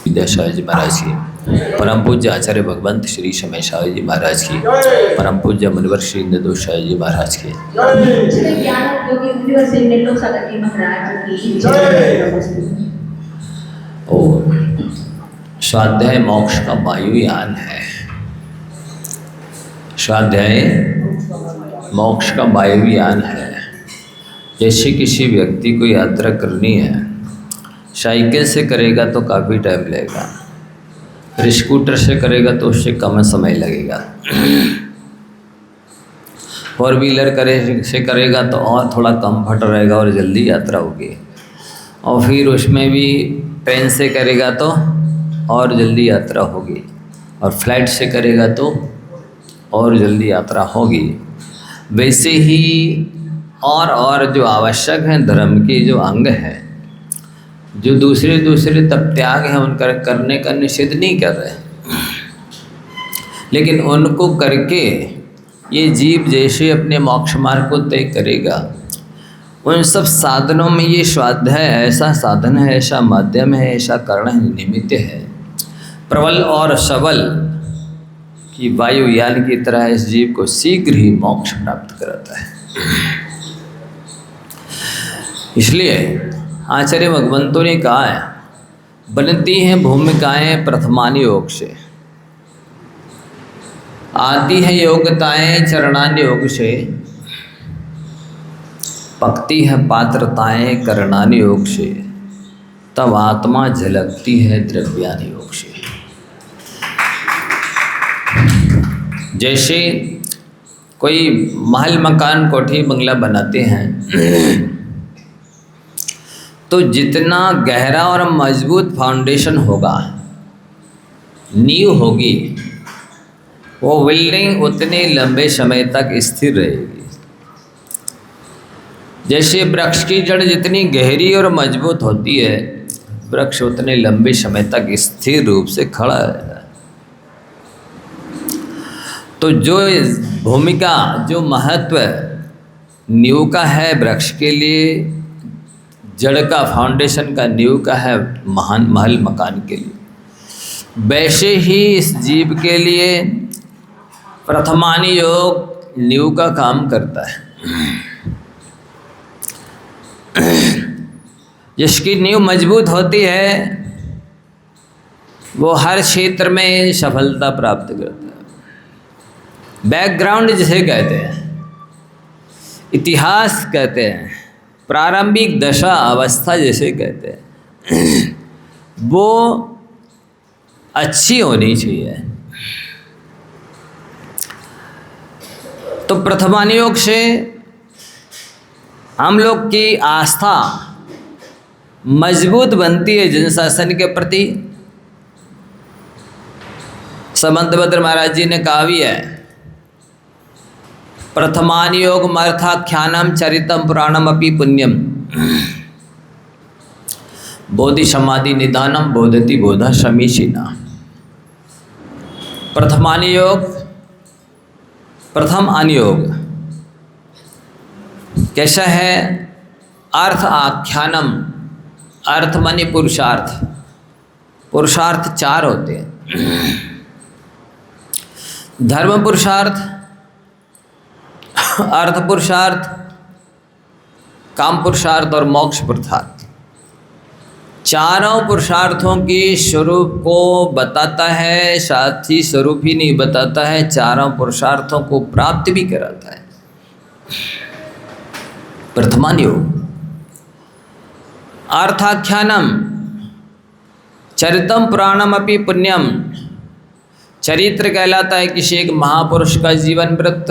विद्याशाह जी महाराज की, परम पूज्य आचार्य भगवंत श्री समय शाह जी महाराज की, परम पूज्य मुनिवर श्री निर्दोष शाह जी महाराज की। स्वाध्याय मोक्ष का वायुयान है। स्वाध्याय मोक्ष का वायुयान है। जैसे किसी व्यक्ति को यात्रा करनी है, साइकिल से करेगा तो काफ़ी टाइम लगेगा, स्कूटर से करेगा तो उससे कम समय लगेगा, फोर व्हीलर से करेगा तो और थोड़ा कम्फर्ट रहेगा और जल्दी यात्रा होगी। और फिर उसमें भी ट्रेन से करेगा तो और जल्दी यात्रा होगी, और फ्लाइट से करेगा तो और जल्दी यात्रा होगी। वैसे ही और जो आवश्यक हैं धर्म के जो अंग हैं, जो दूसरे तप त्याग हैं उनका करने का निषेध नहीं कर रहे, लेकिन उनको करके ये जीव जैसे अपने मोक्ष मार्ग को तय करेगा, उन सब साधनों में ये स्वाध्याय ऐसा साधन है, ऐसा माध्यम है, ऐसा कारण है, निमित्त है, प्रबल और सबल कि वायुयान की तरह इस जीव को शीघ्र ही मोक्ष प्राप्त कराता है। इसलिए आचार्य भगवंतों ने कहा है, बनती हैं भूमिकाएं प्रथमान योग से, आती है योग्यताएं चरणान योग से, पकती है पात्रताएं करणान योग से, तब आत्मा झलकती है द्रव्यान योग से। जैसे कोई महल मकान कोठी बंगला बनाते हैं तो जितना गहरा और मजबूत फाउंडेशन होगा, नींव होगी, वो बिल्डिंग उतने लंबे समय तक स्थिर रहेगी। जैसे वृक्ष की जड़ जितनी गहरी और मजबूत होती है, वृक्ष उतने लंबे समय तक स्थिर रूप से खड़ा है। तो जो भूमिका, जो महत्व नींव का है वृक्ष के लिए, जड़ का फाउंडेशन का नींव का है महान महल मकान के लिए, वैसे ही इस जीव के लिए प्रथमानी योग नींव का काम करता है। जिसकी नींव मजबूत होती है वो हर क्षेत्र में सफलता प्राप्त करता है। बैकग्राउंड जिसे कहते हैं, इतिहास कहते हैं, प्रारंभिक दशा अवस्था जैसे कहते हैं, वो अच्छी होनी चाहिए। तो प्रथमान योग से हम लोग की आस्था मजबूत बनती है जन शासन के प्रति। समंतभद्र महाराज जी ने कहा भी है, प्रथमान योग मर्थाख्यानम चरितम पुराणम अपि पुण्यम, बोधि समाधि निदानम बोधति बोधा समीचीना। प्रथमान योग, प्रथम अनुयोग कैसा है? अर्थ आख्यानम, अर्थ माने पुरुषार्थ। पुरुषार्थ चार होते हैं, धर्म पुरुषार्थ, अर्थ पुरुषार्थ, काम पुरुषार्थ और मोक्ष पुरुषार्थ। चारों पुरुषार्थों की स्वरूप को बताता है, साथ ही स्वरूप ही नहीं बताता है, चारों पुरुषार्थों को प्राप्त भी कराता है। प्रथमान योग अर्थाख्यानम चरितम पुराणम अपि पुण्यम। चरित्र कहलाता है किसी एक महापुरुष का जीवन वृत्त,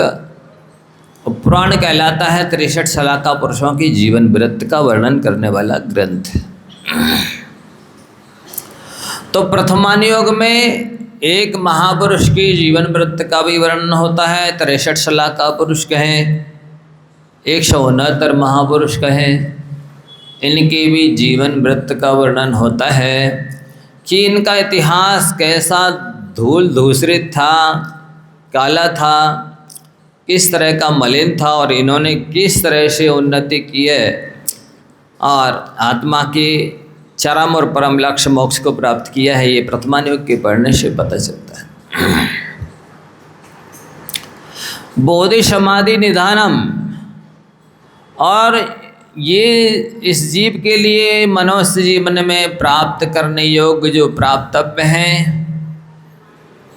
और पुराण कहलाता है 63 सलाका पुरुषों की जीवन वृत्त का वर्णन करने वाला ग्रंथ। तो प्रथमान योग में एक महापुरुष की जीवन वृत्त का भी वर्णन होता है, 63 सलाका पुरुष कहें, 169 महापुरुष कहें, इनके भी जीवन वृत्त का वर्णन होता है कि इनका इतिहास कैसा धूल धूसरित था, काला था, किस तरह का मलिन था, और इन्होंने किस तरह से उन्नति की है, और आत्मा के चरम और परम लक्ष्य मोक्ष को प्राप्त किया है, ये प्रथमान योग के पढ़ने से पता चलता है। बोधि समाधि निधानम, और ये इस जीव के लिए मनुष्य जीवन में प्राप्त करने योग्य जो प्राप्तव्य हैं,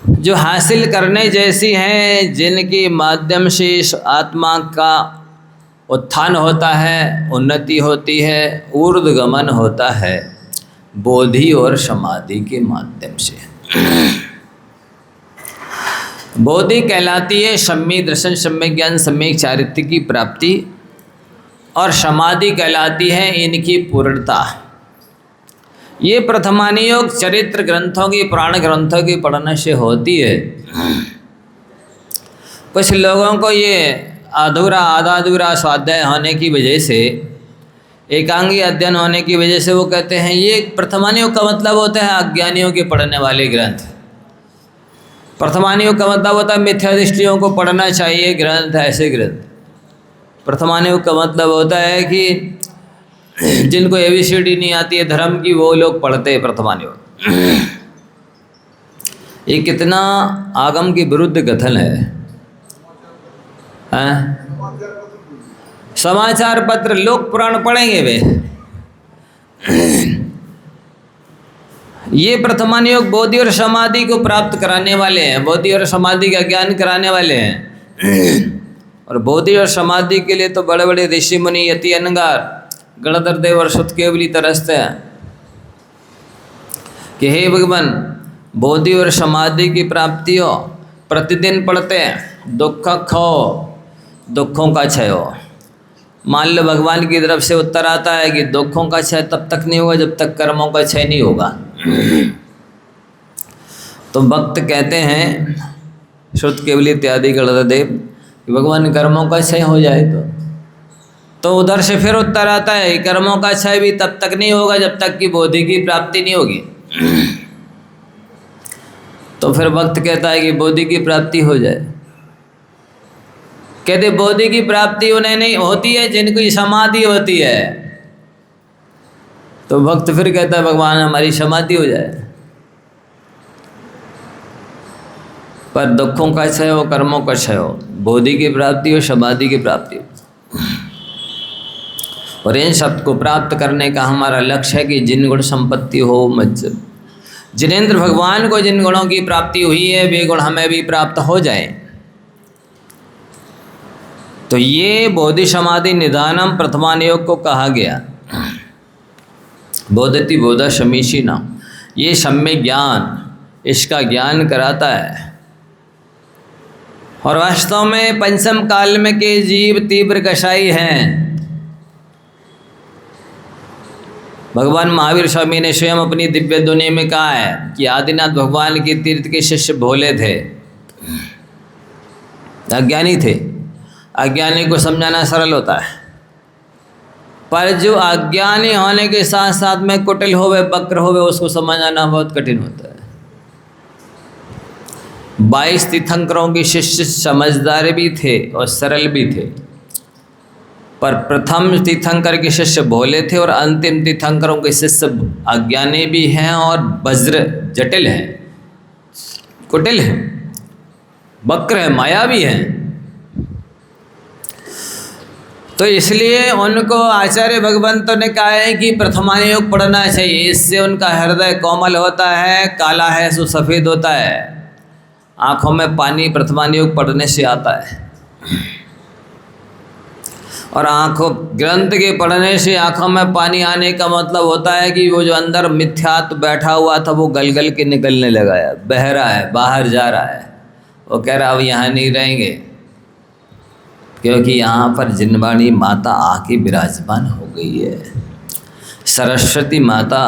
जो हासिल करने जैसी हैं, जिनके माध्यम से इस आत्मा का उत्थान होता है, उन्नति होती है, ऊर्ध्वगमन होता है, बोधि और समाधि के माध्यम से। बोधि कहलाती है सम्यक दर्शन, सम्यक ज्ञान, सम्यक चारित्र्य की प्राप्ति, और समाधि कहलाती है इनकी पूर्णता। ये प्रथमानी योग चरित्र ग्रंथों की, पुराण ग्रंथों की पढ़ने से होती है। कुछ लोगों को ये आधा अधूरा स्वाध्याय होने की वजह से, एकांगी अध्ययन होने की वजह से वो कहते हैं ये प्रथमानी योग का मतलब होता है अज्ञानियों के पढ़ने वाले ग्रंथ। प्रथमानी योग का मतलब होता है मिथ्या दृष्टियों को पढ़ना चाहिए ग्रंथ, ऐसे ग्रंथ। प्रथमानी योग का मतलब होता है कि जिनको ABCD नहीं आती है धर्म की, वो लोग पढ़ते हैं प्रथमानी योग। ये कितना आगम के विरुद्ध कथन है। समाचार पत्र, लोक पुराण पढ़ेंगे वे। ये प्रथमानी योग बोधि और समाधि को प्राप्त कराने वाले हैं, बोधि और समाधि का ज्ञान कराने वाले हैं। और बोधि और समाधि के लिए तो बड़े बड़े ऋषि मुनि, यति अनंगार, गणधर देव और सुतकेवली तरसते हैं कि हे भगवान, बोधि और समाधि की प्राप्ति हो, प्रतिदिन पढ़ते हैं, दुख खो, दुखों का क्षय हो। मान लो भगवान की तरफ से उत्तर आता है कि दुखों का क्षय तब तक नहीं होगा जब तक कर्मों का क्षय नहीं होगा। तो भक्त कहते हैं, सुतकेवली इत्यादि गणधर देव, कि भगवान कर्मों का क्षय हो जाए तो उधर से फिर उत्तर आता है कर्मों का क्षय भी तब तक नहीं होगा जब तक कि बोधि की प्राप्ति नहीं होगी। तो फिर भक्त कहता है कि बोधि की प्राप्ति हो जाए। कहते बोधि की प्राप्ति उन्हें नहीं होती है जिनकी समाधि होती है। तो भक्त फिर कहता है भगवान हमारी समाधि हो जाए। पर दुखों का क्षय हो, कर्मों का क्षय हो, बोधि की प्राप्ति हो, समाधि की प्राप्ति हो। और इन शब्द को प्राप्त करने का हमारा लक्ष्य है कि जिन गुण संपत्ति हो मज्जन, जिनेंद्र भगवान को जिन गुणों की प्राप्ति हुई है वे गुण हमें भी प्राप्त हो जाए। तो ये बोधि समाधि निधानम प्रथमान योग को कहा गया। बोधति बोधा शमीशी नाम, ये सम्यक ज्ञान, इसका ज्ञान कराता है। और वास्तव में पंचम काल में के जीव तीव्र कषाई हैं। भगवान महावीर स्वामी ने स्वयं अपनी दिव्य दुनिया में कहा है कि आदिनाथ भगवान के तीर्थ के शिष्य भोले थे, अज्ञानी थे। अज्ञानी को समझाना सरल होता है, पर जो अज्ञानी होने के साथ साथ में कुटिल होवे, वक्र होवे, उसको समझाना बहुत कठिन होता है। 22 तीर्थंकरों के शिष्य समझदार भी थे और सरल भी थे, पर प्रथम तीर्थंकर के शिष्य भोले थे और अंतिम तीर्थंकरों के शिष्य अज्ञानी भी हैं और वज्र जटिल हैं, कुटिल हैं, वक्र है, मायावी हैं। तो इसलिए उनको आचार्य भगवंतों ने कहा है कि प्रथमान योग पढ़ना चाहिए, इससे उनका हृदय कोमल होता है, काला है सो सफ़ेद होता है, आँखों में पानी प्रथमान योग पढ़ने से आता है। और आँखों ग्रंथ के पढ़ने से आँखों में पानी आने का मतलब होता है कि वो जो अंदर मिथ्यात्व बैठा हुआ था वो गल गल के निकलने लगा है, बह रहा है, बाहर जा रहा है। वो कह रहा अब यहाँ नहीं रहेंगे, क्योंकि यहाँ पर जिनवाणी माता आके विराजमान हो गई है, सरस्वती माता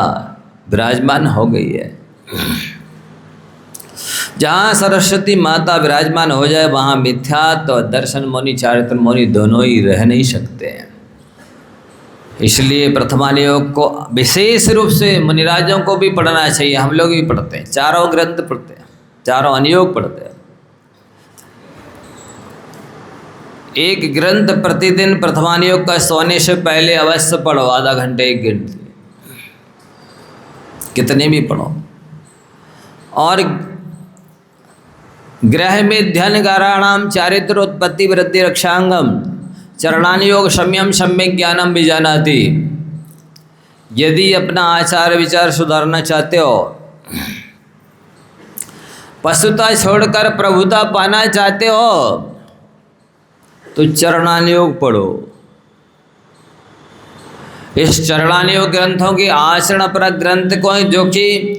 विराजमान हो गई है। जहाँ सरस्वती माता विराजमान हो जाए वहाँ मिथ्यात्व और दर्शन मौनी, चारित्र मौनी दोनों ही रह नहीं सकते हैं। इसलिए प्रथमान योग को विशेष रूप से मुनिराजों को भी पढ़ना चाहिए। हम लोग भी पढ़ते हैं, चारों ग्रंथ पढ़ते हैं, चारों अनुयोग पढ़ते हैं। एक ग्रंथ प्रतिदिन प्रथमान योग का सोने से पहले अवश्य पढ़ो, आधा घंटे 1 घंटे, कितने भी पढ़ो। और ग्रह में ध्यान गाराणाम चारित्र उत्पत्ति वृद्धि रक्षांगम चरणान योग सम्यम सम्यक ज्ञानम बीजानाति। यदि अपना आचार विचार सुधारना चाहते हो, पशुता छोड़कर प्रभुता पाना चाहते हो, तो चरणान योग पढ़ो। इस चरणान योग ग्रंथों की आचरण पर ग्रंथ को, जो कि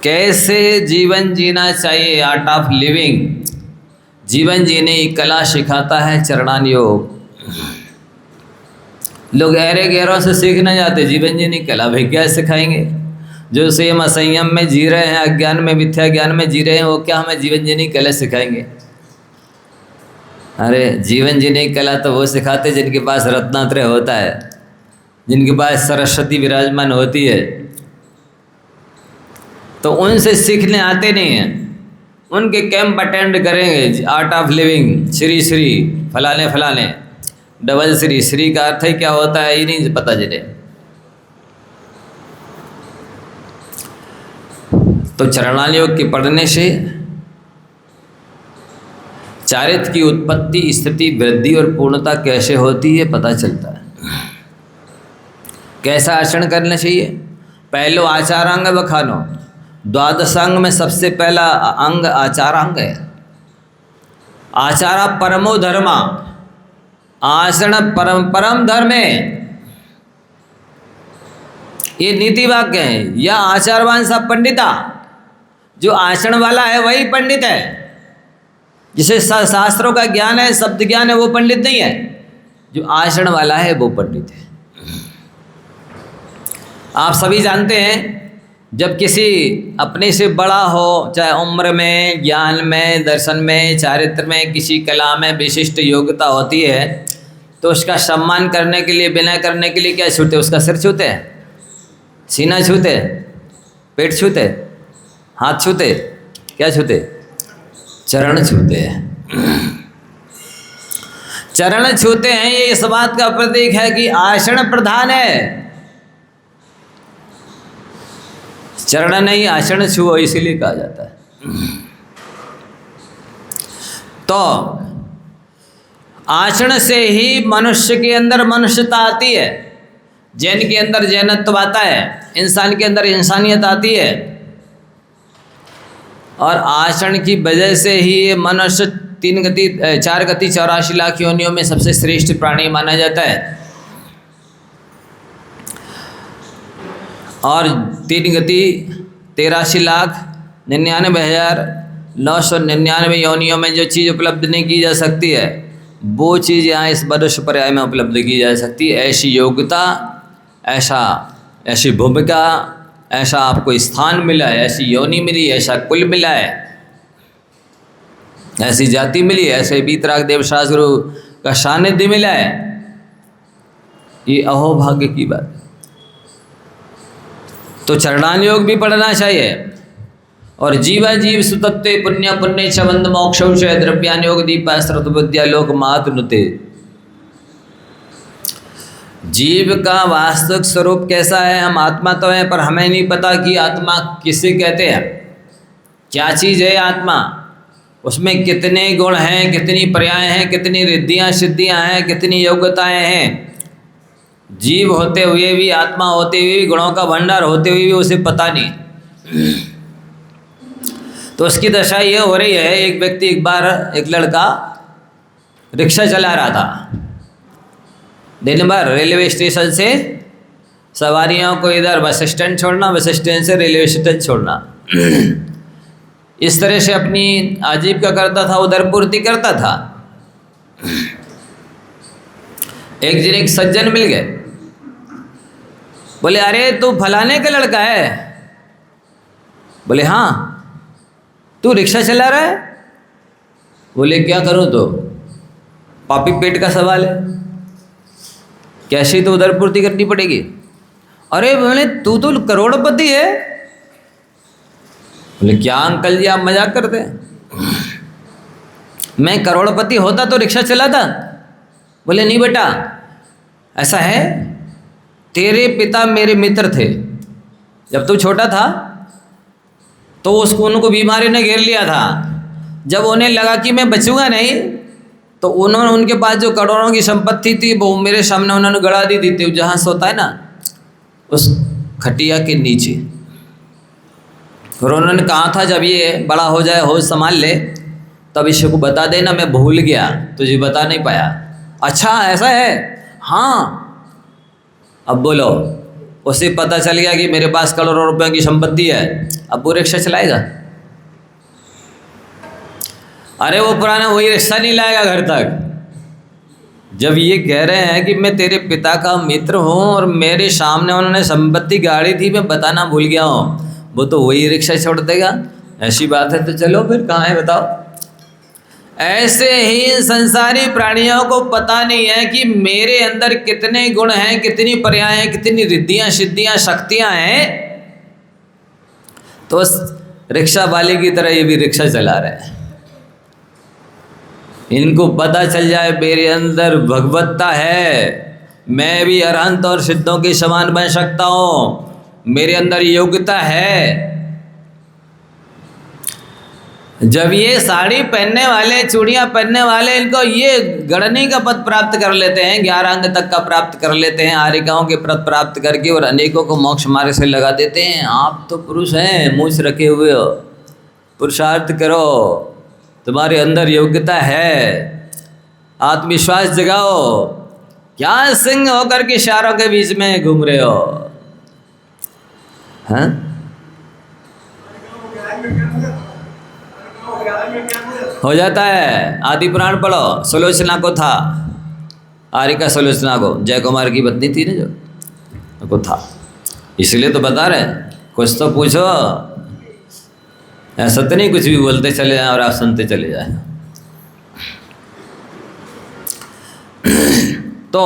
कैसे जीवन जीना चाहिए, आर्ट ऑफ लिविंग, जीवन जीने की कला सिखाता है चरणान योग। लोग गहरे गहरों से सीखना चाहते, जीवन जीने की कला भाई क्या सिखाएंगे? जो संयम असंयम में जी रहे हैं, अज्ञान में मिथ्या ज्ञान में जी रहे हैं, वो क्या हमें जीवन जीने की कला सिखाएंगे? अरे जीवन जीने की कला तो वो सिखाते जिनके पास रत्नात्रय होता है, जिनके पास सरस्वती विराजमान होती है। तो उनसे सीखने आते नहीं हैं, उनके कैंप अटेंड करेंगे, art of living, Shri Shri फलाने फलाने, डबल श्री, श्री का अर्थ ही क्या होता है ये नहीं पता जिन्हें। तो चरणान योग के पढ़ने से चारित्र की उत्पत्ति, स्थिति, वृद्धि और पूर्णता कैसे होती है पता चलता है। कैसा आचरण करना चाहिए? पहलो आचारांग बखानो। द्वादशांग में सबसे पहला अंग आचारांग है। आचारा परमो धर्मा, आचरण परम धर्म है। ये नीति वाक्य है। या आचारवान सब पंडिता, जो आचरण वाला है वही पंडित है। जिसे शास्त्रों का ज्ञान है, शब्द ज्ञान है, वो पंडित नहीं है। जो आचरण वाला है वो पंडित है। आप सभी जानते हैं, जब किसी अपने से बड़ा हो, चाहे उम्र में, ज्ञान में, दर्शन में, चारित्र में, किसी कला में विशिष्ट योग्यता होती है, तो उसका सम्मान करने के लिए, विनय करने के लिए क्या छूते? उसका सिर छूते हैं, सीना छूते, पेट छूते, हाथ छूते, क्या छूते? चरण छूते हैं। चरण छूते हैं, ये इस बात का प्रतीक है कि आचरण प्रधान है। चरण नहीं, आचरण छुओ, इसीलिए कहा जाता है। तो आचरण से ही मनुष्य के अंदर मनुष्यता आती है, जैन के अंदर जैनत्व आता है, इंसान के अंदर इंसानियत आती है। और आचरण की वजह से ही ये मनुष्य 4 गति 84 लाख योनियों में सबसे श्रेष्ठ प्राणी माना जाता है। और 3 गति 83,99,999 योनियों में जो चीज़ उपलब्ध नहीं की जा सकती है, वो चीज़ यहाँ इस मनुष्य पर्याय में उपलब्ध की जा सकती है। ऐसी योग्यता, ऐसी भूमिका, ऐसा आपको स्थान मिला है, ऐसी योनि मिली, ऐसा कुल मिला है, ऐसी जाति मिली, ऐसे वीतराग देवशास्त्र का सानिध्य मिला है। ये अहोभाग्य की बात। तो चरणान योग भी पढ़ना चाहिए। और जीवा जीव सुतत्ते पुण्य पुण्य चबंद मोक्षौषय द्रव्यान योग दीपा श्रुत बुद्धिया लोक मातनुते। जीव का वास्तविक स्वरूप कैसा है? हम आत्मा तो हैं, पर हमें नहीं पता कि आत्मा किसे कहते हैं, क्या चीज़ है आत्मा, उसमें कितने गुण हैं, कितनी पर्याय हैं, कितनी रिद्धियाँ सिद्धियाँ हैं, कितनी योग्यताएं हैं। जीव होते हुए भी, आत्मा होते हुए भी, गुणों का भंडार होते हुए भी उसे पता नहीं। तो उसकी दशा ये हो रही है। एक व्यक्ति, एक लड़का रिक्शा चला रहा था, दिन भर रेलवे स्टेशन से सवारियों को इधर बस स्टैंड छोड़ना, बस स्टैंड से रेलवे स्टेशन छोड़ना, इस तरह से अपनी आजीविका करता था, उधर पूर्ति करता था। एक दिन एक सज्जन मिल गए, बोले अरे तू फलाने का लड़का है? बोले हाँ। तू रिक्शा चला रहा है? बोले क्या करूं, तो पापी पेट का सवाल है, कैसे तो उधर पूर्ति करनी पड़ेगी। अरे बोले तू तो करोड़पति है। बोले क्या अंकल जी आप मजाक करते हैं? मैं करोड़पति होता तो रिक्शा चलाता? बोले नहीं बेटा, ऐसा है, तेरे पिता मेरे मित्र थे। जब तू छोटा था तो उनको बीमारी ने घेर लिया था। जब उन्हें लगा कि मैं बचूंगा नहीं, तो उन्होंने, उनके पास जो करोड़ों की संपत्ति थी वो मेरे सामने उन्होंने गड़ा दी थी, जहाँ सोता है ना उस खटिया के नीचे। और उन्होंने कहा था जब ये बड़ा हो जाए, होश संभाल ले, तब इसको बता देना, मैं भूल गया, तुझे बता नहीं पाया। अच्छा ऐसा है? हाँ। अब बोलो, उसे पता चल गया कि मेरे पास करोड़ों रुपए की संपत्ति है, अब वो रिक्शा चलाएगा? अरे वो पुराना वही रिक्शा नहीं लाएगा घर तक। जब ये कह रहे हैं कि मैं तेरे पिता का मित्र हूँ और मेरे सामने उन्होंने संपत्ति गाड़ी थी, मैं बताना भूल गया हूँ, वो तो वही रिक्शा छोड़ देगा। ऐसी बात है तो चलो फिर कहाँ है बताओ। ऐसे ही संसारी प्राणियों को पता नहीं है कि मेरे अंदर कितने गुण हैं, कितनी पर्याय हैं, कितनी रिद्धियां सिद्धियां शक्तियां हैं। तो रिक्शा वाले की तरह ये भी रिक्शा चला रहे हैं। इनको पता चल जाए मेरे अंदर भगवत्ता है, मैं भी अरहंत और सिद्धों के समान बन सकता हूँ, मेरे अंदर योग्यता है। जब ये साड़ी पहनने वाले, चूड़ियाँ पहनने वाले, इनको ये गणनी का पद प्राप्त कर लेते हैं, 11 अंग तक का प्राप्त कर लेते हैं, आरिकाओं के पद प्राप्त करके और अनेकों को मोक्ष मार्ग से लगा देते हैं। आप तो पुरुष हैं, मूछ रखे हुए हो, पुरुषार्थ करो, तुम्हारे अंदर योग्यता है, आत्मविश्वास जगाओ। क्या सिंह होकर के इशारों के बीच में घूम रहे हो? हाँ, हो जाता है। आदि पुराण पढ़ो, सुलोचना को था, आरिका सुलोचना को, जय कुमार की पत्नी थी ना जो, को था, इसलिए तो बता रहे हैं। कुछ तो पूछो, ऐसा तो नहीं कुछ भी बोलते चले जाए और आप सुनते चले जाए। तो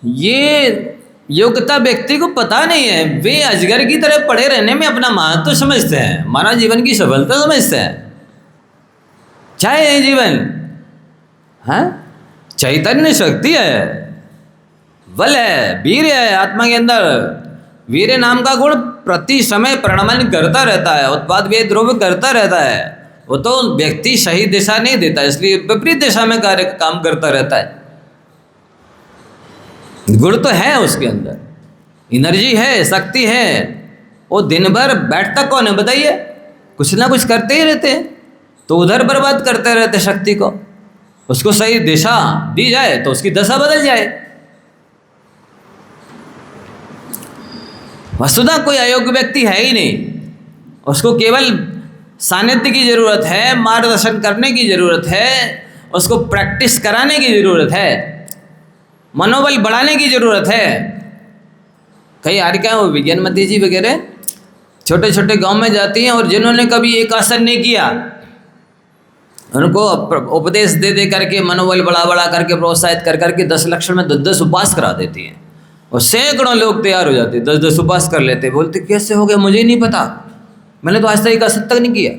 ये योग्यता व्यक्ति को पता नहीं है, वे अजगर की तरह पड़े रहने में अपना महत्व तो समझते हैं, मानव जीवन की सफलता समझते हैं। चाहे ये जीवन, हाँ, चैतन्य शक्ति है, बल है, वीर है, आत्मा के अंदर वीर नाम का गुण प्रति समय प्रणमन करता रहता है, उत्पाद वेद द्रोह करता रहता है। वो तो व्यक्ति सही दिशा नहीं देता, इसलिए विपरीत दिशा में काम करता रहता है। गुण तो है उसके अंदर, एनर्जी है, शक्ति है। वो दिन भर बैठता कौन है बताइए? कुछ ना कुछ करते ही रहते हैं, तो उधर बर्बाद करते रहते शक्ति को। उसको सही दिशा दी जाए तो उसकी दशा बदल जाए। वस्तुतः कोई अयोग्य व्यक्ति है ही नहीं, उसको केवल सानिध्य की ज़रूरत है, मार्गदर्शन करने की ज़रूरत है, उसको प्रैक्टिस कराने की ज़रूरत है, मनोबल बढ़ाने की ज़रूरत है। कई आरिकाएँ वो विज्ञानमती जी वगैरह छोटे छोटे गांव में जाती हैं और जिन्होंने कभी एक आसन नहीं किया, उनको उपदेश दे दे करके, मनोबल बढ़ा करके, प्रोत्साहित कर करके 10 लक्षण में 10 उपास करा देती हैं और सैकड़ों लोग तैयार हो जाते, 10 उपास कर लेते। बोलते कैसे हो गया मुझे नहीं पता, मैंने तो आज तक एक आसन तक नहीं किया।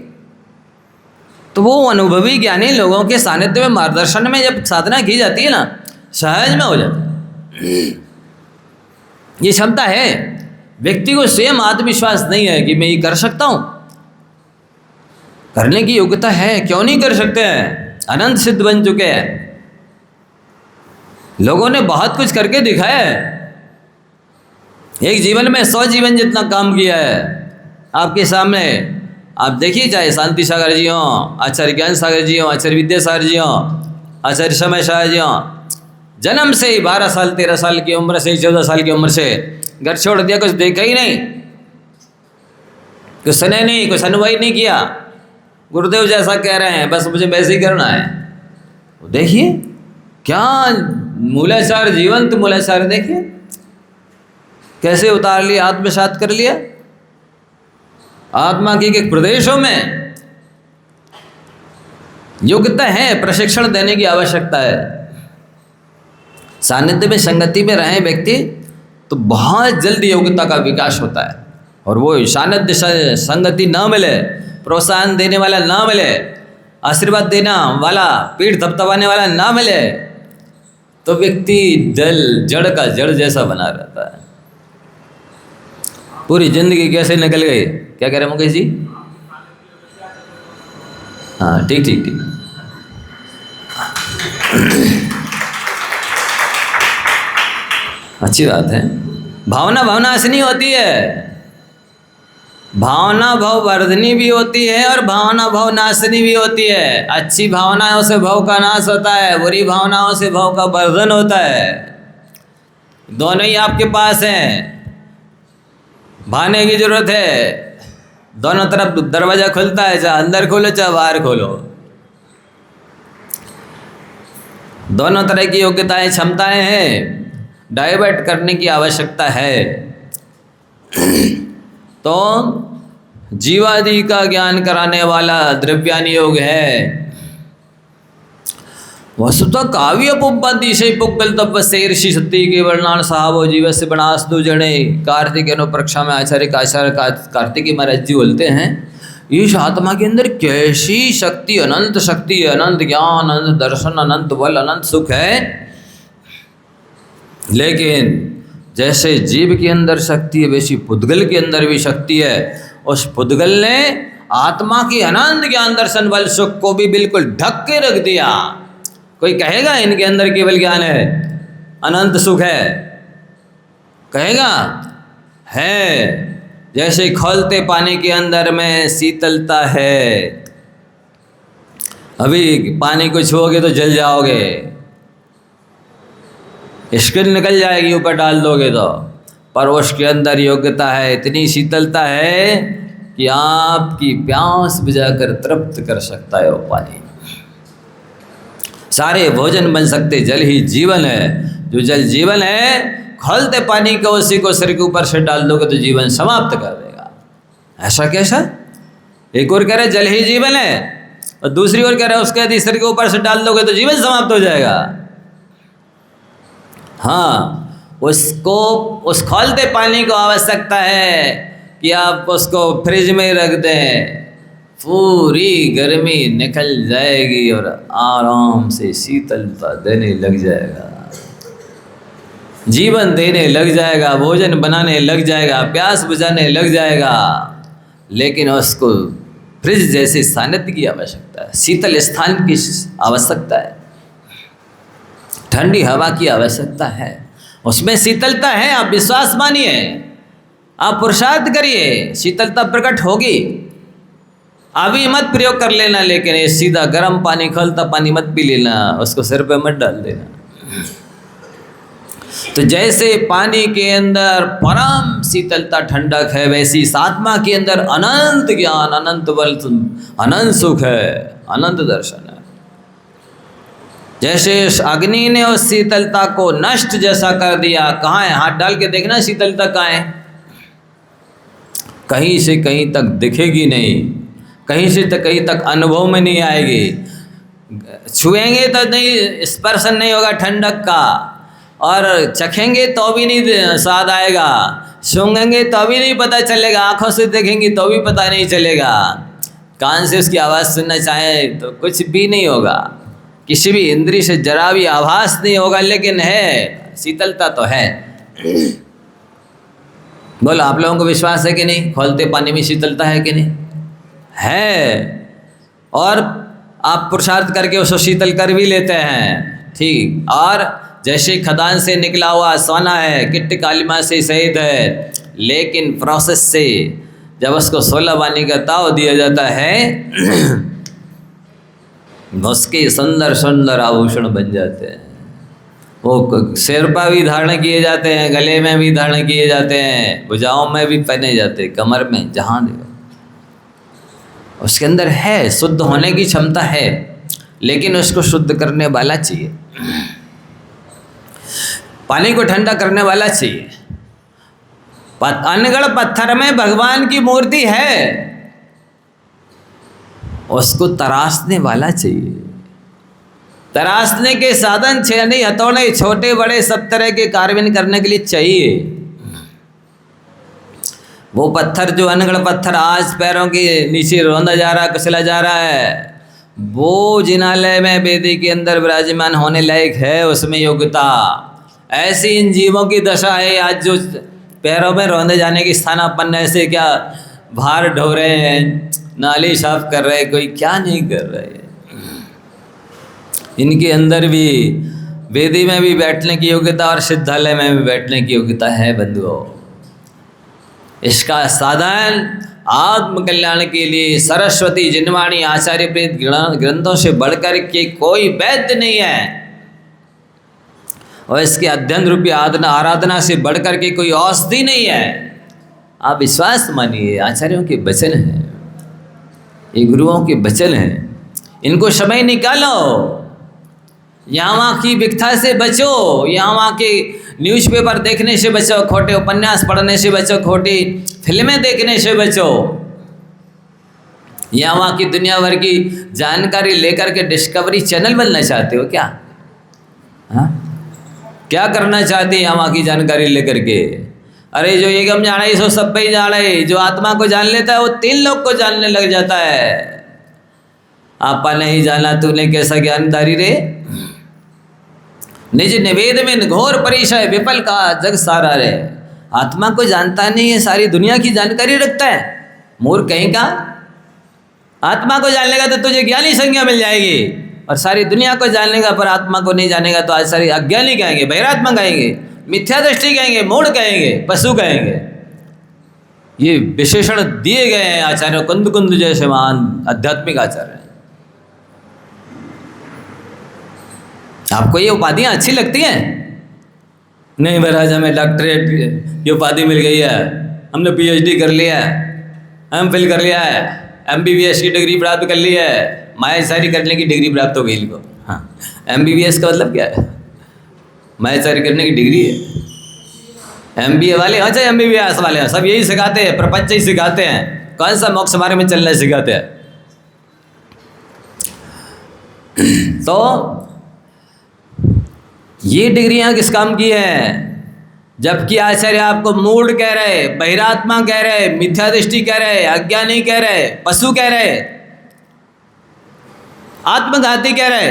तो वो अनुभवी ज्ञानी लोगों के सानिध्य में, मार्गदर्शन में जब साधना की जाती है ना, सहज में हो जाता है। ये क्षमता है। व्यक्ति को स्वयं आत्मविश्वास नहीं है कि मैं ये कर सकता हूँ, करने की योग्यता है, क्यों नहीं कर सकते हैं? अनंत सिद्ध बन चुके हैं, लोगों ने बहुत कुछ करके दिखाया है। एक जीवन में 100 जीवन जितना काम किया है आपके सामने। आप देखिए, चाहे शांति सागर जी हों, आचार्य ज्ञान सागर जी हों, आचार्य विद्यासागर जी हों, आचार्य समय सागर जी हों, जन्म से ही 12 साल 13 साल की उम्र से, 14 साल की उम्र से घर छोड़ दिया, कुछ देखा ही नहीं, कुछ सुने नहीं, कुछ अनुभव नहीं किया। गुरुदेव जैसा कह रहे हैं, बस मुझे वैसे ही करना है। देखिए क्या मूलाचार, जीवंत मूलाचार देखिए कैसे उतार लिया, आत्मसात कर लिया। आत्मा के प्रदेशों में योग्यता है, प्रशिक्षण देने की आवश्यकता है। सानिध्य में, संगति में रहे व्यक्ति तो बहुत जल्दी योग्यता का विकास होता है। और वो सानिध्य संगति ना मिले, प्रोत्साहन देने वाला ना मिले, आशीर्वाद देना वाला, पीठ थपथपाने वाला ना मिले तो व्यक्ति जड़ का जड़ जैसा बना रहता है। पूरी जिंदगी कैसे निकल गई। क्या कह रहे मुकेश जी? हाँ ठीक ठीक ठीक। अच्छी बात है। भावना भावनाशनी होती है, भावना भाव वर्धनी भी होती है और भावना भाव नाशनी भी होती है। अच्छी भावनाओं से भाव का नाश होता है, बुरी भावनाओं से भाव का वर्धन होता है। दोनों ही आपके पास हैं, भाने की जरूरत है। दोनों तरफ दरवाजा खुलता है, चाहे अंदर खोलो चाहे बाहर खोलो। दोनों तरह की योग्यताएं क्षमताएं हैं, डाइवर्ट करने की आवश्यकता है। तो जीवादि का ज्ञान कराने वाला द्रव्यान योग है। वस्तुतः काव्य पुब्बदिशय पुब्बल तब शेरषि सत्य के वर्णान साहब जीव से बनास दो जड़े। कार्तिक अनुप्रक्षा में आचार्य कार्तिकी महाराज जी बोलते हैं, इस आत्मा के अंदर कैसी शक्ति, अनंत शक्ति, अनंत ज्ञान, अनंत दर्शन, अनंत बल, अनंत सुख है। लेकिन जैसे जीव के अंदर शक्ति है वैसी पुद्गल के अंदर भी शक्ति है। उस पुद्गल ने आत्मा की अनंत ज्ञान दर्शन बल सुख को भी बिल्कुल ढक के रख दिया। कोई कहेगा इनके अंदर केवल ज्ञान है, अनंत सुख है? कहेगा? है। जैसे खौलते पानी के अंदर में शीतलता है। अभी पानी को छुओगे तो जल जाओगे, स्किन निकल जाएगी ऊपर डाल दोगे तो, पर उसके अंदर योग्यता है, इतनी शीतलता है कि आपकी प्यास बुझाकर तृप्त कर सकता है वो पानी। सारे भोजन बन सकते, जल ही जीवन है। जो जल जीवन है, खौलते पानी को उसी को सिर के ऊपर से डाल दोगे तो जीवन समाप्त कर देगा। ऐसा कैसा? एक और कह रहे जल ही जीवन है और दूसरी ओर कह रहे उसके यदि सिर के ऊपर से डाल दोगे तो जीवन समाप्त हो जाएगा। हाँ, उसको उस खौलते पानी को आवश्यकता है कि आप उसको फ्रिज में रख दें, पूरी गर्मी निकल जाएगी और आराम से शीतलता देने लग जाएगा, जीवन देने लग जाएगा, भोजन बनाने लग जाएगा, प्यास बुझाने लग जाएगा। लेकिन उसको फ्रिज जैसे सानिध्य की आवश्यकता है, शीतल स्थान की आवश्यकता है, ठंडी हवा की आवश्यकता है। उसमें शीतलता है, आप विश्वास मानिए, आप पुरुषार्थ करिए, शीतलता प्रकट होगी। अभी मत प्रयोग कर लेना, लेकिन ये सीधा गर्म पानी, खौलता पानी मत पी लेना, उसको सिर पे मत डाल देना। तो जैसे पानी के अंदर परम शीतलता ठंडक है, वैसी इस आत्मा के अंदर अनंत ज्ञान, अनंत बल, अनंत सुख है, अनंत दर्शन है। जैसे अग्नि ने उस शीतलता को नष्ट जैसा कर दिया, कहाँ है? हाथ डाल के देखना शीतलता कहाँ है? कहीं से कहीं तक दिखेगी नहीं, कहीं से तक कहीं तक अनुभव में नहीं आएगी। छुएंगे तो नहीं, स्पर्श नहीं होगा ठंडक का, और चखेंगे तो भी नहीं स्वाद आएगा, सूंघेंगे तो भी नहीं पता चलेगा, आंखों से देखेंगे तो भी पता नहीं चलेगा, कान से उसकी आवाज़ सुनना चाहें तो कुछ भी नहीं होगा, किसी भी इंद्रिय से जरा भी आभास नहीं होगा। लेकिन है, शीतलता तो है। बोलो, आप लोगों को विश्वास है कि नहीं? खौलते पानी में शीतलता है कि नहीं? है। और आप पुरुषार्थ करके उसको शीतल कर भी लेते हैं, ठीक। और जैसे खदान से निकला हुआ सोना है, किट्ट कालिमा से सहित है, लेकिन प्रोसेस से जब उसको 16 पानी का ताव दिया जाता है, उसके सुंदर सुंदर आभूषण बन जाते हैं। वो सिर पर भी धारण किए जाते हैं, गले में भी धारण किए जाते हैं, भुजाओं में भी पहने जाते हैं, कमर में, जहाँ देखो उसके अंदर है, शुद्ध होने की क्षमता है, लेकिन उसको शुद्ध करने वाला चाहिए, पानी को ठंडा करने वाला चाहिए। अनगढ़ पत्थर में भगवान की मूर्ति है, उसको तराशने वाला चाहिए। तराशने के साधन छेनी, हथौड़े, छोटे बड़े सब तरह के कार्य करने के लिए चाहिए। वो पत्थर जो अनगढ़ पत्थर आज पैरों के नीचे रौंदा जा रहा है, कुचला जा रहा है, वो जिनालय में वेदी के अंदर विराजमान होने लायक है, उसमें योग्यता। ऐसी इन जीवों की दशा है आज, जो पैरों में रौंदे जाने की स्थानापन्न ऐसे क्या भार ढो रहे हैं, नाली साफ कर रहे हैं, कोई क्या नहीं कर रहे। इनके अंदर भी वेदी में भी बैठने की योग्यता और सिद्धालय में भी बैठने की योग्यता है बंधुओं। इसका साधन आत्म कल्याण के लिए सरस्वती जिनवाणी आचार्य प्रेत ग्रंथों से बढ़कर के कोई वैद्य नहीं है, और इसके अध्ययन रूपी आराधना से बढ़कर के कोई औषधि नहीं है। आप विश्वास मानिए, आचार्यों के वचन हैं, ये गुरुओं के वचन हैं। इनको समय निकालो, यहाँ वहाँ की विकथा से बचो, यहाँ वहाँ के न्यूज़पेपर देखने से बचो, खोटे उपन्यास पढ़ने से बचो, खोटी फिल्में देखने से बचो। यहाँ वहाँ की दुनिया भर की जानकारी लेकर के डिस्कवरी चैनल बनना चाहते हो क्या? हाँ, क्या करना चाहते हैं यहाँ वहाँ की जानकारी लेकर के? अरे जो ये हम जाने सो सब पे ही जाने, जो आत्मा को जान लेता है वो 3 लोग को जानने लग जाता है। आपा नहीं जाना तूने कैसा ज्ञानदारी रे, निज निवेद में घोर परिचय विफल का जग सारा रे। आत्मा को जानता नहीं है, सारी दुनिया की जानकारी रखता है, मूर्ख कहीं का। आत्मा को जान लेगा तो तुझे ज्ञानी संज्ञा मिल जाएगी, और सारी दुनिया को जान लेगा पर आत्मा को नहीं जानेगा तो आज सारी अज्ञानी कहेंगे, बहिरात्मा कहेंगे, मिथ्या दृष्टि कहेंगे, मूढ़ कहेंगे, पशु कहेंगे। ये विशेषण दिए गए हैं आचार्य कुंद कुंद जैसे महान आध्यात्मिक आचार्य। आपको ये उपाधियाँ अच्छी लगती हैं? नहीं महाराज, हमें डॉक्टरेट की उपाधि मिल गई है, हमने PhD कर लिया है, MPhil कर लिया है, MBBS की डिग्री प्राप्त कर ली है, मायाचारी करने की डिग्री प्राप्त हो गई इनको। हाँ, MBBS का मतलब क्या है? मायाचारी करने की डिग्री है। MBA वाले, अच्छा MBBS वाले हैं, सब यही सिखाते हैं, प्रपंच ही सिखाते हैं, कौन सा मोक्ष मार्ग में चलना सिखाते हैं। तो ये डिग्रियां किस काम की है? जबकि आचार्य आपको मूढ़ कह रहे, बहिरात्मा कह रहे, मिथ्या दृष्टि कह रहे, अज्ञानी कह रहे, पशु कह रहे, आत्मघाती कह रहे।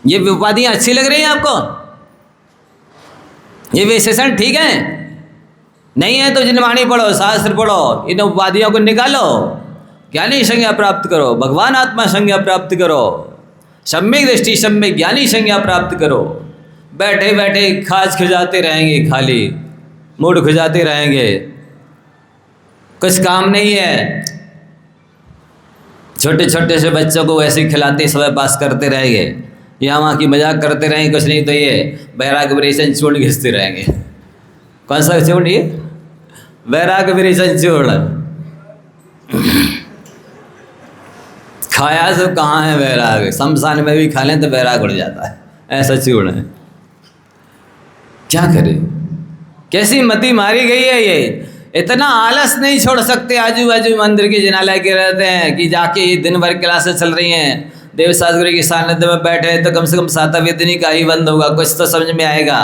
ये उपाधियां अच्छी लग रही हैं आपको? ये विशेषण ठीक है? नहीं है तो जिनवाणी पढ़ो, शास्त्र पढ़ो, इन उपाधियों को निकालो, ज्ञानी संज्ञा प्राप्त करो, भगवान आत्मा संज्ञा प्राप्त करो, सम्यक दृष्टि सम्यक ज्ञानी संज्ञा प्राप्त करो। बैठे बैठे खाज खिजाते रहेंगे, खाली मूड खिजाते रहेंगे, कुछ काम नहीं है। छोटे छोटे से बच्चों को वैसे ही खिलाते समय पास करते रहेंगे, यहाँ वहाँ की मजाक करते रहेंगे, कुछ नहीं तो ये बैराग विरेचन चूर्ण घिसते रहेंगे। कौन सा चूर्ण? ये बैराग विरेचन चूर्ण। खाया तो कहाँ है बैराग? शमशान में भी खा लें तो बैराग उड़ जाता है, ऐसा चूर्ण है। क्या करें, कैसी मति मारी गई है ये। इतना आलस नहीं छोड़ सकते, आजू बाजू मंदिर के जिनालय के रहते हैं कि जाके ये दिन भर क्लासेस चल रही हैं, देव शास्त्री के सानिध्य में बैठे तो कम से कम सातवेदनी का ही बंद होगा, कुछ तो समझ में आएगा।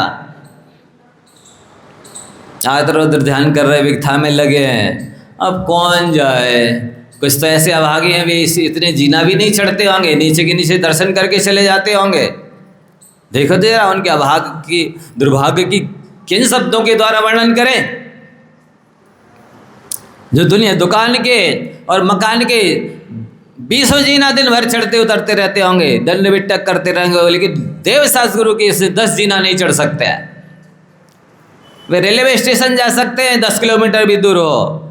इधर उधर ध्यान कर रहे, विकथा में लगे हैं, अब कौन जाए। कुछ तो ऐसे अभागे हैं भी इतने जीना भी नहीं चढ़ते होंगे, नीचे के नीचे दर्शन करके चले जाते होंगे। देखो तो जरा उनके अभाग की, दुर्भाग्य की किन शब्दों के द्वारा वर्णन करें। जो दुनिया दुकान के और मकान के 20 जीना दिन भर चढ़ते उतरते रहते होंगे, दंड बिट्टक करते रहेंगे, लेकिन देवशास्त्र गुरु के इससे 10 जीना नहीं चढ़ सकते हैं। वे रेलवे स्टेशन जा सकते हैं 10 किलोमीटर भी दूर हो,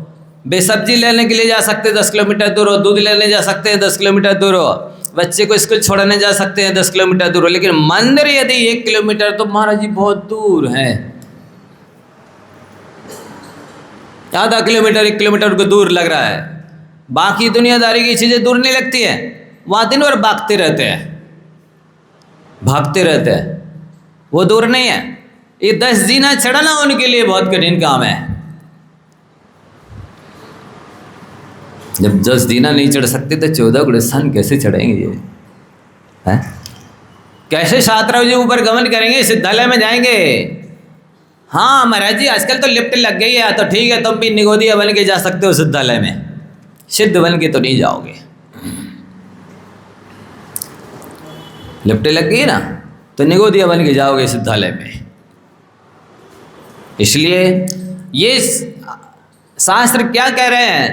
वे सब्जी लेने के लिए जा सकते हैं 10 किलोमीटर दूर हो, दूध लेने जा सकते हैं 10 किलोमीटर दूर हो, बच्चे को स्कूल छोड़ने जा सकते हैं 10 किलोमीटर दूर हो, लेकिन मंदिर यदि 1 किलोमीटर तो महाराज जी बहुत दूर है। आधा किलोमीटर 1 किलोमीटर को दूर लग रहा है। बाकी दुनियादारी की चीज़ें दूर नहीं लगती है, वहाँ दिन भर भागते रहते हैं, भागते रहते हैं, वो दूर नहीं है। ये 10 जीना चढ़ना उनके लिए बहुत कठिन काम है। जब 10 जीना नहीं चढ़ सकते तो 14 गुणस्थान कैसे चढ़ेंगे ये है? कैसे शास्त्राव जी ऊपर गमन करेंगे, सिद्धालय में जाएंगे? हाँ महाराज जी आजकल तो लिफ्ट लग गई है, तो ठीक है तुम भी निगोदिया बन के जा सकते हो सिद्धालय में, सिद्ध बन के तो नहीं जाओगे। लिपटे लग गई ना तो निगोदिया बन के जाओगे सिद्धालय में। इसलिए ये शास्त्र क्या कह रहे हैं?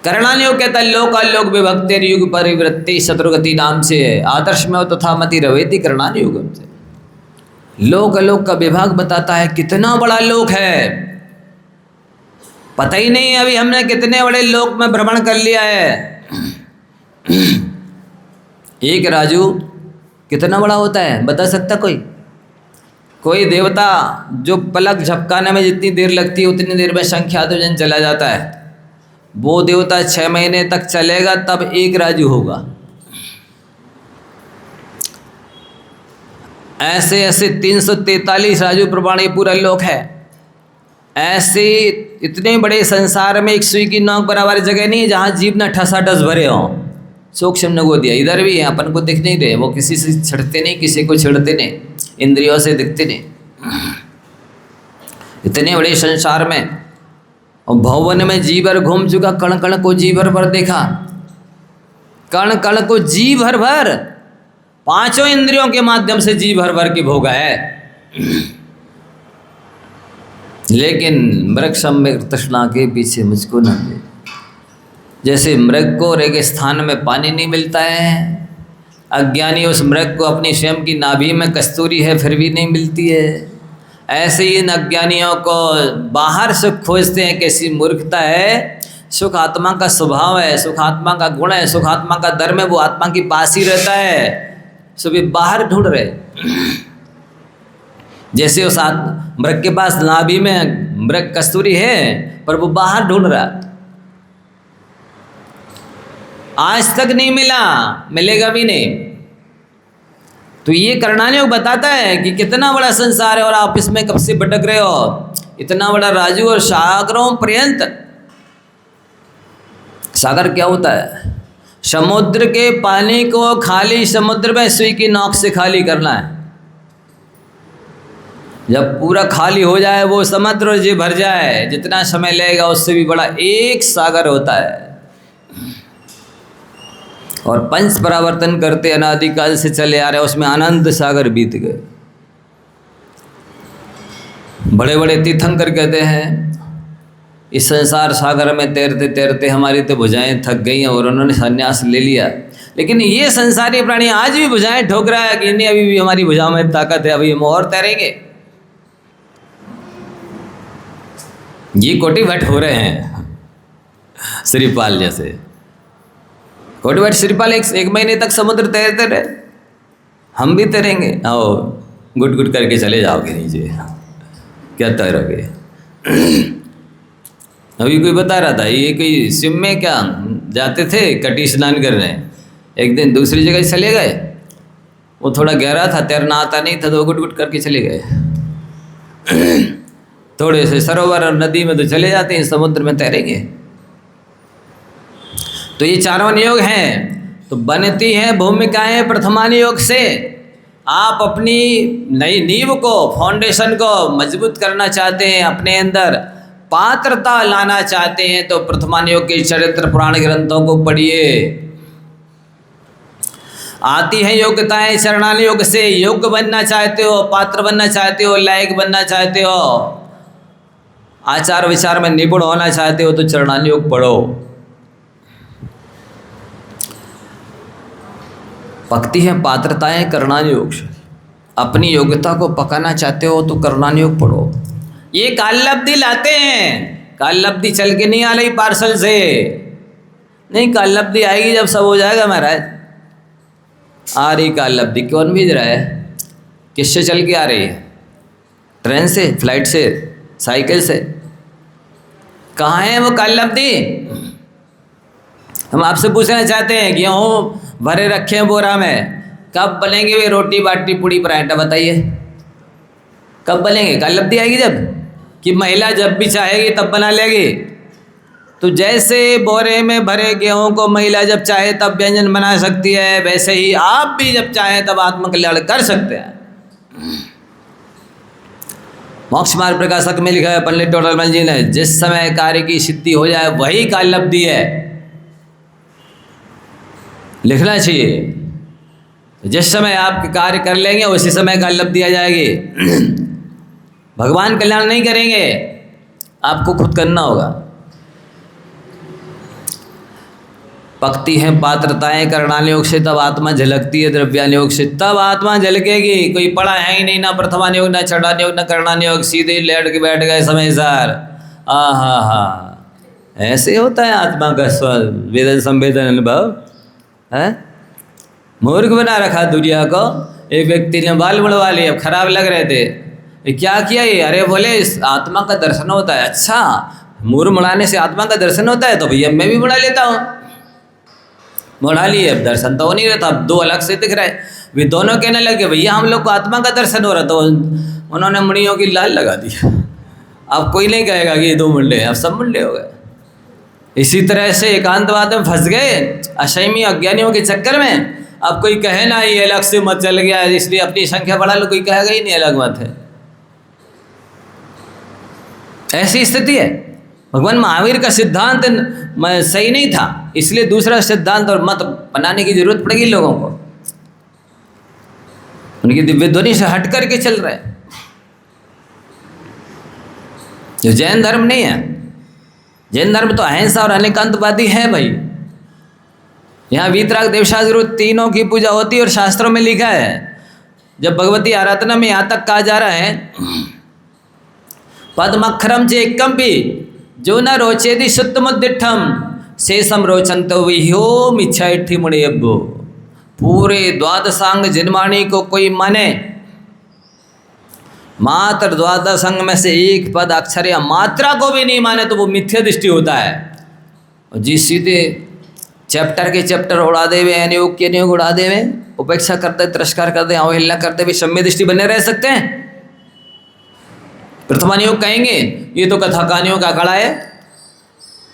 करणान योग कहता है लोक अलोक विभक्तिर युग परिवृत्ति शत्रुगति नाम से है। आदर्श में तथा मति रवेति करणान युगम से। लोक अलोक का विभाग बताता है कितना बड़ा लोक है, पता ही नहीं अभी हमने कितने बड़े लोक में भ्रमण कर लिया है। एक राजू कितना बड़ा होता है बता सकता कोई? कोई देवता जो पलक झपकाने में जितनी देर लगती है उतनी देर में संख्यात जन चला जाता है, वो देवता 6 महीने तक चलेगा तब एक राजू होगा। ऐसे ऐसे 343 राजू प्रमाण ये पूरा लोक है। ऐसे इतने बड़े संसार में एक सुई की नोक बराबर जगह नहीं है जहाँ जीव न ठसाठस भरे हों। सूक्ष्म नगोदिया इधर भी है, अपन को दिख नहीं रहे, वो किसी से छिड़ते नहीं, किसी को छिड़ते नहीं, इंद्रियों से दिखते नहीं। इतने बड़े संसार में और भवन में जी भर घूम चुका, कण कण को जी भर भर देखा, कण कण को जी भर भर, 5 इंद्रियों के माध्यम से जी भर भर के भोगा है। लेकिन मृग सम्यक तृष्णा के पीछे मुझको न ले। जैसे मृग को रेगिस्तान में पानी नहीं मिलता है, अज्ञानी उस मृग को अपनी स्वयं की नाभि में कस्तूरी है फिर भी नहीं मिलती है, ऐसे ही इन अज्ञानियों को बाहर सुख खोजते हैं। कैसी मूर्खता है! सुख आत्मा का स्वभाव है, सुख आत्मा का गुण है, सुख आत्मा का धर्म है, वो आत्मा के पास ही रहता है, सो वे बाहर ढूंढ रहे। जैसे उस मृग के पास नाभि में मृग कस्तूरी है पर वो बाहर ढूंढ रहा, आज तक नहीं मिला, मिलेगा भी नहीं। तो ये करणान योग बताता है कि कितना बड़ा संसार है और आप इसमें कब से भटक रहे हो। इतना बड़ा राजू और सागरों पर्यंत। सागर क्या होता है? समुद्र के पानी को खाली समुद्र में सुई की नोक से खाली करना है। जब पूरा खाली हो जाए वो समुद्र जी भर जाए, जितना समय लगेगा उससे भी बड़ा एक सागर होता है। और पंच परावर्तन करते अनादिकाल से चले आ रहे, उसमें अनंत सागर बीत गए। बड़े बड़े तीर्थंकर कहते हैं इस संसार सागर में तैरते तैरते हमारी तो भुजाएं थक गई और उन्होंने संन्यास ले लिया। लेकिन ये संसारी प्राणी आज भी भुजाएं ठोक रहा है कि नहीं, अभी भी हमारी भुजाओं में ताकत है, अभी हम और तैरेंगे। ये कोटि भट्ट हो रहे हैं श्रीपाल जैसे। कोटि भट्ट श्रीपाल एक महीने तक समुद्र तैरते रहे, हम भी तैरेंगे। आओ गुट गुट करके चले जाओगे नीचे, क्या तैरोगे? अभी कोई बता रहा था ये कोई सिम में क्या जाते थे कटी स्नान करने, एक दिन दूसरी जगह चले गए, वो थोड़ा गहरा था, तैरना आता नहीं था तो गुट गुट करके चले गए। थोड़े से सरोवर और नदी में तो चले जाते हैं, समुद्र में तैरेंगे। तो ये चारों नियोग हैं। तो बनती हैं भूमिकाएं प्रथमान योग से। आप अपनी नई नींव को, फाउंडेशन को मजबूत करना चाहते हैं, अपने अंदर पात्रता लाना चाहते हैं तो प्रथमान योग के चरित्र पुराण ग्रंथों को पढ़िए। आती है योग्यताएं चरणान योग से। योग्य बनना चाहते हो, पात्र बनना चाहते हो, लायक बनना चाहते हो, आचार विचार में निपुण होना चाहते हो तो चरणान योग पढ़ो। पकती है पात्रताएं करणान योग से। अपनी योग्यता को पकाना चाहते हो तो करणान योग पढ़ो। ये काल लब्धि लाते हैं, काल लब्धि चल के नहीं आ रही पार्सल से, नहीं, काल लब्धि आएगी जब सब हो जाएगा महाराज। आ रही काल लब्धि, कौन भेज रहा है? किससे चल के आ रही है? ट्रेन से, फ्लाइट से, साइकिल से? कहाँ है वो काल लब्धि? हम आपसे पूछना चाहते हैं, गेहूँ भरे रखे हैं बोरा में, कब बनेंगे वे रोटी बाटी पूड़ी पराठा? बताइए कब बनेंगे? काल लब्धि आएगी जब, कि महिला जब भी चाहेगी तब बना लेगी। तो जैसे बोरे में भरे गेहूं को महिला जब चाहे तब व्यंजन बना सकती है, वैसे ही आप भी जब चाहें तब आत्मकल्याण कर सकते हैं। मोक्ष मार्ग प्रकाशक में लिखा है पंडित टोडरमल जी ने, जिस समय कार्य की सिद्धि हो जाए वही काल लब्धि है। लिखना चाहिए। जिस समय आप कार्य कर लेंगे उसी समय का लब दिया जाएगी। भगवान कल्याण नहीं करेंगे, आपको खुद करना होगा। पकती हैं पात्रताएं करणानियोग से, तब आत्मा झलकती है द्रव्यानियोग से। तब आत्मा झलकेगी। कोई पढ़ा है ही नहीं, ना प्रथमानियोग, ना छठानियोग, ना करणानियोग, सीधे लेट के बैठ गए समय सार। हा, ऐसे होता है आत्मा का वेदन संवेदन अनुभव है। मूर्ख बना रखा दुनिया को। एक व्यक्ति ने बाल मुड़वा लिए, अब खराब लग रहे थे। ये क्या किया ये? अरे बोले इस आत्मा का दर्शन होता है। अच्छा, मूर मुड़ाने से आत्मा का दर्शन होता है, तो भैया मैं भी मुड़ा लेता हूँ। मुड़ा लिए, अब दर्शन तो हो नहीं रहता, अब दो अलग से दिख रहे। वे दोनों कहने लगे भैया हम लोग को आत्मा का दर्शन हो रहा, तो उन्होंने मुड़ियों की लाल लगा दी। अब कोई नहीं कहेगा कि ये दो मुंडे, अब सब मुंडे हो गए। इसी तरह से एकांतवाद में फंस गए असंयमी अज्ञानियों के चक्कर में। अब कोई कहे ना ये अलग से मत चल गया इसलिए अपनी संख्या बढ़ा लो, कोई कहेगा ही नहीं अलग मत है। ऐसी स्थिति है। भगवान महावीर का सिद्धांत सही नहीं था, इसलिए दूसरा सिद्धांत और मत बनाने की जरूरत पड़ेगी लोगों को। उनकी दिव्य ध्वनि से हट करके चल रहे हैं, जो जैन धर्म नहीं है। जैन धर्म तो अहिंसा और अनेकांतवादी है भाई। यहाँ वीतराग देवशास्त्र तीनों की पूजा होती है और शास्त्रों में लिखा है। जब भगवती आराधना में यहाँ तक कहा जा रहा है पद्मखरम चेकम्पी जो न रोचेदि शुद्धमुद्दिठम शेषम रोचंतो विह्यो मिच्छाइठी मुड़ेब्बो। पूरे द्वादशांग जिनवाणी को कोई माने, मात्र द्वादशांग में से एक पद अक्षर या मात्रा को भी नहीं माने तो वो मिथ्या दृष्टि होता है। और जिस सीधे चैप्टर के चैप्टर उड़ा देवे, अनियोग के अनियोग उड़ा देवे, उपेक्षा करते, तिरस्कार करते, अवहेलना करते भी सम्य दृष्टि बने रह सकते हैं। प्रथमानियोग कहेंगे ये तो कथा कहानियों का अखाड़ा है,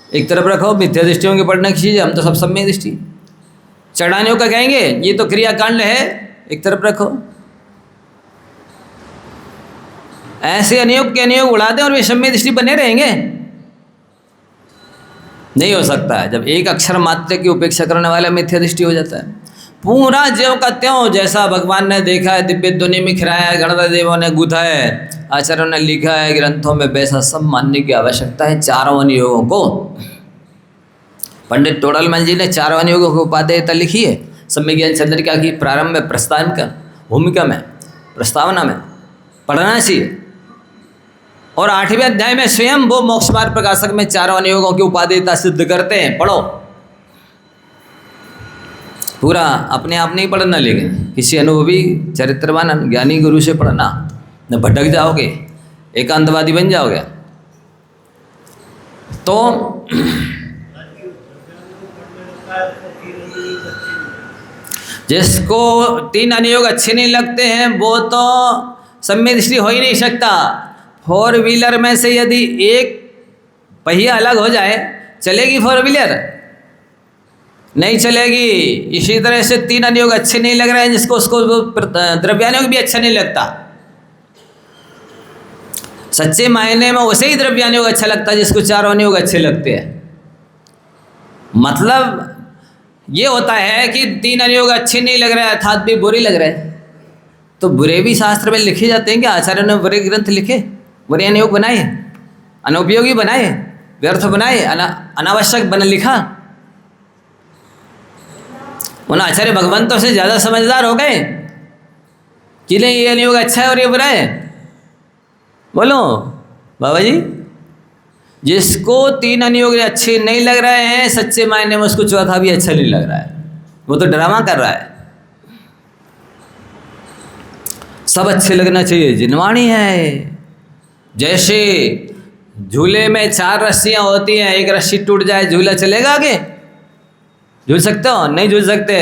एक तरफ रखो, मिथ्या दृष्टियों की पढ़ने की चीज़, हम तो सब सम्य दृष्टि। चढ़ानियों का कहेंगे ये तो क्रियाकांड है, एक तरफ रखो। ऐसे अनियोग के अनियोग उड़ा दें और वे सम्य दृष्टि बने रहेंगे? नहीं हो सकता है। जब एक अक्षर मात्र की उपेक्षा करने वाला मिथ्या दृष्टि हो जाता है। पूरा ज्यों का त्यों जैसा भगवान ने देखा है, दिव्य ध्वनि में खिराया है, गणपति देवों ने गूथा है, आचार्यों ने लिखा है ग्रंथों में, वैसा सब मानने की आवश्यकता है। चारों अनियोगों को पंडित टोडरमल जी ने चारों अनियोगों को उपादेयता लिखी है सम्यक ज्ञान चंद्रिका की प्रारंभ में प्रस्तावन का भूमिका में, प्रस्तावना में पढ़ना चाहिए। और 8वें अध्याय में स्वयं वो मोक्ष मार्ग प्रकाशक में चारों अनियोगों की उपादेयता सिद्ध करते हैं। पढ़ो, पूरा अपने आप नहीं पढ़ना, लेकिन किसी अनुभवी चरित्रवान ज्ञानी गुरु से पढ़ना, न भटक जाओगे, एकांतवादी बन जाओगे। तो जिसको 3 अनियोग अच्छे नहीं लगते हैं वो तो सम्य दृष्टि हो ही नहीं सकता। 4 व्हीलर में से यदि एक पहिया अलग हो जाए, चलेगी 4 व्हीलर? नहीं चलेगी। इसी तरह से 3 अनियोग अच्छे नहीं लग रहे हैं जिसको, उसको द्रव्यानियोग भी अच्छा नहीं लगता। सच्चे मायने में उसे ही द्रव्यानियोग अच्छा लगता है जिसको 4 अनियोग अच्छे लगते हैं। मतलब ये होता है कि 3 अनियोग अच्छे नहीं लग रहे अर्थात भी बुरे लग रहे हैं। तो बुरे भी शास्त्र में लिखे जाते हैं कि आचार्यों ने बुरे ग्रंथ लिखे, बुरे अनियोग बनाए, अनुपयोगी बनाए, व्यर्थ बनाए, अनावश्यक बन लिखा। उन आचार्य भगवंतों से ज़्यादा समझदार हो गए कि नहीं ये अनियोग अच्छा है और ये बुरा है। बोलो बाबा जी, जिसको 3 अनियोग अच्छे नहीं लग रहे हैं सच्चे मायने में उसको चौथा भी अच्छा नहीं लग रहा है, वो तो ड्रामा कर रहा है। सब अच्छे लगना चाहिए, जिनवाणी है। जैसे झूले में 4 रस्सियां होती हैं, एक रस्सी टूट जाए झूला चलेगा आगे? झूल सकते हो? नहीं झूल सकते।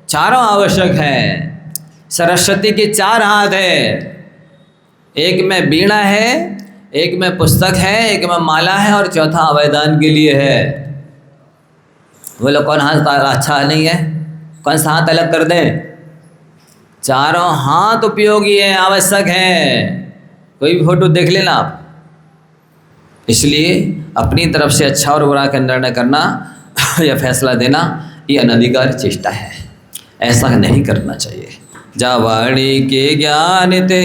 चारों आवश्यक है। सरस्वती के 4 हाथ है, एक में वीणा है, एक में पुस्तक है, एक में माला है और चौथा अवैधान के लिए है। बोलो कौन हाथ अच्छा नहीं है? कौन सा हाथ अलग कर दें? चारों हाथ उपयोगी है, आवश्यक है। कोई भी फोटो देख लेना आप। इसलिए अपनी तरफ से अच्छा और बुरा का निर्णय करना या फैसला देना ये अनधिकार चेष्टा है, ऐसा नहीं करना चाहिए। जा वाणी के ज्ञान ते